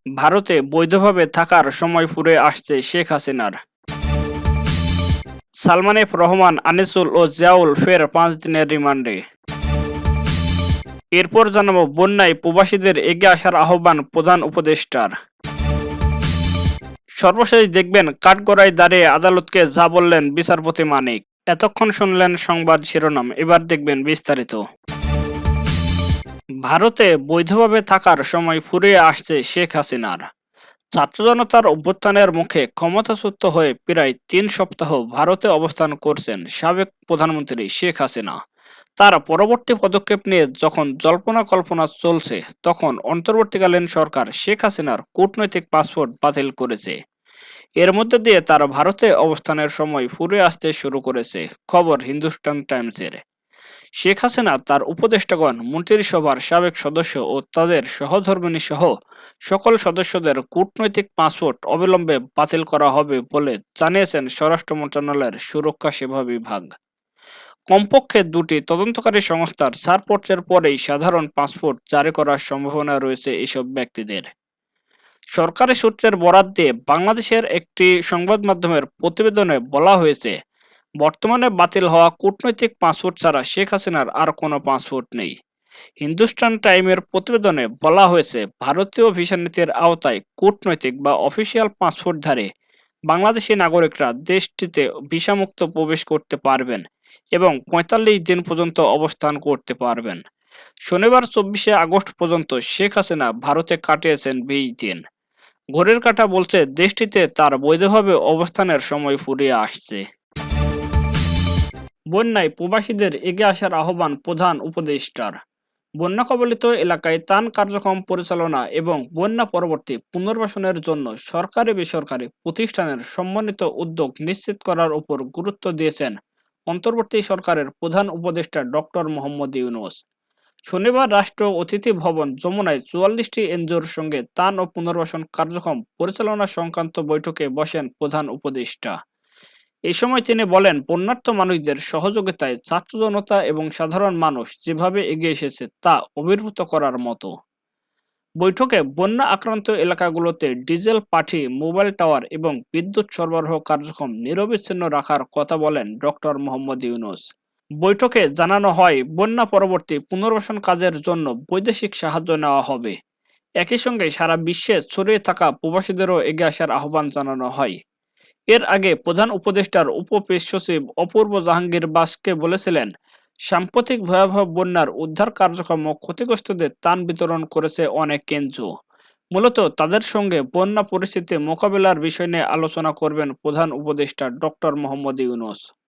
ভারতে বৈধভাবে থাকার সময় ফুরিয়ে আসছে শেখ হাসিনার। সালমান এফ রহমান, আনিসুল ও জিয়াউল ফের 5 দিনের রিমান্ডে। এরপর জানাবো বন্যায় প্রবাসীদের এগিয়ে আসার আহ্বান প্রধান উপদেষ্টার। সর্বশেষ দেখবেন কাঠগড়ায় দাঁড়িয়ে আদালতকে যা বললেন বিচারপতি মানিক। এতক্ষণ শুনলেন সংবাদ শিরোনাম, এবার দেখবেন বিস্তারিত। ভারতে বৈধভাবে থাকার সময় ফুরিয়ে আসছে শেখ হাসিনার। ছাত্র জনতার অভ্যুত্থানের মুখে ক্ষমতাচ্যুত হয়ে প্রায় 3 সপ্তাহ ভারতে অবস্থান করছেন সাবেক প্রধানমন্ত্রী শেখ হাসিনা। তার পরবর্তী পদক্ষেপ নিয়ে যখন জল্পনা কল্পনা চলছে, তখন অন্তর্বর্তীকালীন সরকার শেখ হাসিনার কূটনৈতিক পাসপোর্ট বাতিল করেছে। এর মধ্যে দিয়ে তার ভারতে অবস্থানের সময় ফুরিয়ে আসতে শুরু করেছে, খবর হিন্দুস্তান টাইমসের। শেখ হাসিনা তার উপদেষ্টাগণ, মন্ত্রিসভার সাবেক সদস্য ও তাদের সহধর্মিণী সহ সকল সদস্যদের কূটনৈতিক পাসপোর্ট অবিলম্বে বাতিল করা হবে বলে জানিয়েছেন স্বরাষ্ট্র মন্ত্রণালয়ের সুরক্ষা সেবা বিভাগ। কমপক্ষে 2টি তদন্তকারী সংস্থার ছাড়পত্রের পরেই সাধারণ পাসপোর্ট জারি করার সম্ভাবনা রয়েছে এসব ব্যক্তিদের। সরকারি সূত্রের বরাত দিয়ে বাংলাদেশের একটি সংবাদ মাধ্যমের প্রতিবেদনে বলা হয়েছে, বর্তমানে বাতিল হওয়া কূটনৈতিক পাসপোর্ট ছাড়া শেখ হাসিনার আর কোনো পাসপোর্ট নেই। হিন্দুস্তান টাইমের প্রতিবেদনে বলা হয়েছে, ভারতীয় ভিসা নীতির আওতায় কূটনৈতিক বা অফিসিয়াল পাসপোর্টধারী বাংলাদেশি নাগরিকরা দেশটিতে ভিসামুক্ত প্রবেশ করতে পারবেন এবং 45 দিন পর্যন্ত অবস্থান করতে পারবেন। শনিবার 24শে আগস্ট পর্যন্ত শেখ হাসিনা ভারতে কাটিয়েছেন 20 দিন। ঘড়ির কাঁটা বলছে দেশটিতে তার বৈধভাবে অবস্থানের সময় ফুরিয়ে আসছে। বন্যায় প্রবাসীদের এগিয়ে আসার আহ্বান প্রধান উপদেষ্টার। বন্যা কবলিত এলাকায় ত্রাণ কার্যক্রম পরিচালনা এবং বন্যা পরবর্তী পুনর্বাসনের জন্য সরকারি বেসরকারি প্রতিষ্ঠানের সমন্বিত উদ্যোগ নিশ্চিত করার উপর গুরুত্ব দিয়েছেন অন্তর্বর্তী সরকারের প্রধান উপদেষ্টা ডক্টর মোহাম্মদ ইউনূস। শনিবার রাষ্ট্র অতিথি ভবন যমুনায় 44টি এনজিওর সঙ্গে ত্রাণ ও পুনর্বাসন কার্যক্রম পরিচালনা সংক্রান্ত বৈঠকে বসেন প্রধান উপদেষ্টা। এই সময় তিনি বলেন, বন্যার্ত মানুষদের সহযোগিতায় ছাত্র জনতা এবং সাধারণ মানুষ যেভাবে এগিয়ে এসেছে তা অভিভূত করার মতো। বৈঠকে বন্যা আক্রান্ত এলাকাগুলোতে ডিজেল পাঠি, মোবাইল টাওয়ার এবং বিদ্যুৎ সরবরাহ কার্যক্রম নিরবিচ্ছিন্ন রাখার কথা বলেন ডক্টর মোহাম্মদ ইউনূস। বৈঠকে জানানো হয়, বন্যা পরবর্তী পুনর্বাসন কাজের জন্য বৈদেশিক সাহায্য নেওয়া হবে। একই সঙ্গে সারা বিশ্বে ছড়িয়ে থাকা প্রবাসীদেরও এগিয়ে আসার আহ্বান জানানো হয়। এর আগে প্রধান উপদেষ্টার উপ-প্রেস সচিব অপূর্ব জাহাঙ্গীর বাসকে বলেছিলেন, সাম্প্রতিক ভয়াবহ বন্যার উদ্ধার কার্যক্রম ও ক্ষতিগ্রস্তদের ত্রাণ বিতরণ করেছে অনেক এনজিও। মূলত তাদের সঙ্গে বন্যা পরিস্থিতি মোকাবিলার বিষয় নিয়ে আলোচনা করবেন প্রধান উপদেষ্টা ডক্টর মোহাম্মদ ইউনূস।